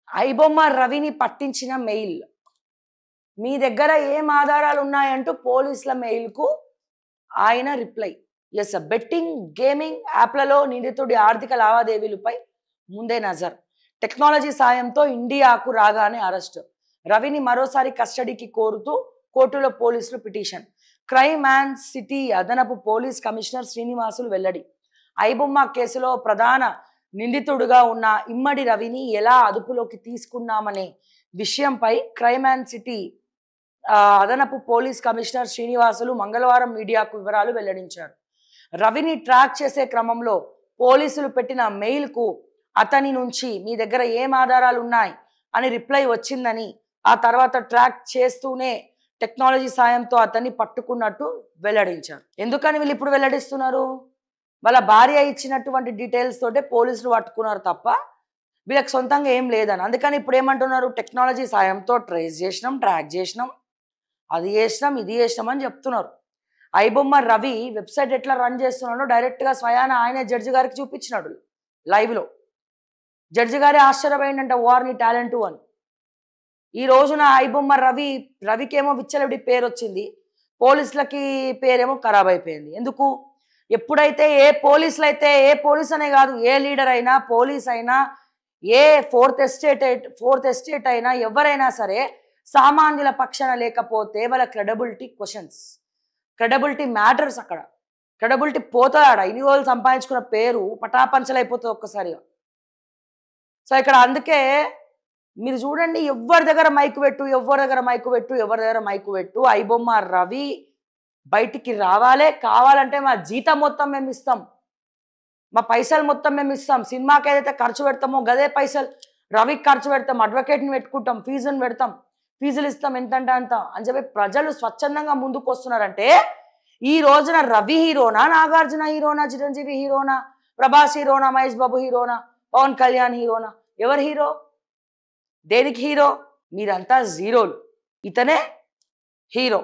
ఐబొమ్మ రవిని పట్టించిన మెయిల్. మీ దగ్గర ఏం ఆధారాలు ఉన్నాయంటూ పోలీసుల మెయిల్‌కు ఆయన రిప్లై. యెస్. బెట్టింగ్, గేమింగ్ యాప్‌లలో నిందితుడి ఆర్థిక లావాదేవీలపై ముందే నజర్. టెక్నాలజీ సాయంతో ఇండియాకు రాగానే అరెస్ట్. రవిని మరోసారి కస్టడీకి కోరుతూ కోర్టులో పోలీసులు పిటిషన్. క్రైమ్ అండ్ సిటీ అదనపు పోలీస్ కమిషనర్ శ్రీనివాసులు వెల్లడి. ఐబొమ్మ కేసులో ప్రధాన నిందితుడుగా ఉన్న ఇమ్మడి రవిని ఎలా అదుపులోకి తీసుకున్నామనే విషయంపై క్రైమ్ అండ్ సిటీ అదనపు పోలీస్ కమిషనర్ శ్రీనివాసులు మంగళవారం మీడియాకు వివరాలు వెల్లడించారు. రవిని ట్రాక్ చేసే క్రమంలో పోలీసులు పెట్టిన మెయిల్కు అతని నుంచి మీ దగ్గర ఏం ఆధారాలు ఉన్నాయి అని రిప్లై వచ్చిందని, ఆ తర్వాత ట్రాక్ చేస్తూనే టెక్నాలజీ సాయంతో అతన్ని పట్టుకున్నట్టు వెల్లడించారు. ఎందుకని వీళ్ళు ఇప్పుడు వెల్లడిస్తున్నారు? వాళ్ళ భార్య ఇచ్చినటువంటి డీటెయిల్స్ తోటే పోలీసులు పట్టుకున్నారు తప్ప వీళ్ళకి సొంతంగా ఏం లేదని. అందుకని ఇప్పుడు ఏమంటున్నారు? టెక్నాలజీ సాయంతో ట్రేస్ చేసినాం, ట్రాక్ చేసినాం, అది చేసినాం, ఇది చేసినాం అని చెప్తున్నారు. ఐబొమ్మ రవి వెబ్సైట్ ఎట్లా రన్ చేస్తున్నాడో డైరెక్ట్గా స్వయాన ఆయనే జడ్జి గారికి చూపించినాడు లైవ్లో. జడ్జి గారే ఆశ్చర్యపోయిందంట, వారిని టాలెంటు అని. ఈ రోజున ఐబొమ్మ రవికేమో విచ్చలవిడి పేరు వచ్చింది, పోలీసులకి పేరేమో ఖరాబ్ అయిపోయింది. ఎందుకు? ఎప్పుడైతే ఏ పోలీస్ అనే కాదు, ఏ లీడర్ అయినా, పోలీస్ అయినా, ఏ ఫోర్త్ ఎస్టేట్ అయినా, ఎవరైనా సరే సామాన్యుల పక్షాన లేకపోతే వాళ్ళ క్రెడిబిలిటీ మ్యాటర్స్. అక్కడ క్రెడిబిలిటీ పోతుంది. ఆడ ఇన్ని రోజులు సంపాదించుకున్న పేరు పటాపంచలైపోతుంది ఒక్కసారిగా. సో ఇక్కడ అందుకే మీరు చూడండి, ఎవరి దగ్గర మైకు పెట్టు, ఐబొమ్మ రవి బయటికి రావాలే. కావాలంటే మా జీతం మొత్తం మేము ఇస్తాం, మా పైసలు మొత్తం మేము ఇస్తాం, సినిమాకి ఏదైతే ఖర్చు పెడతామో గదే పైసలు రవికి ఖర్చు పెడతాం, అడ్వకేట్ని పెట్టుకుంటాం, ఫీజులు ఇస్తాం, ఎంతంటే అంత అని చెప్పి ప్రజలు స్వచ్ఛందంగా ముందుకు వస్తున్నారంటే, ఈ రోజున రవి హీరోనా, నాగార్జున హీరోనా, చిరంజీవి హీరోనా, ప్రభాస్ హీరోనా, మహేష్ బాబు హీరోనా, పవన్ కళ్యాణ్ హీరోనా? ఎవరు హీరో? దేనికి హీరో? మీరంతా జీరోలు, ఇతనే హీరో.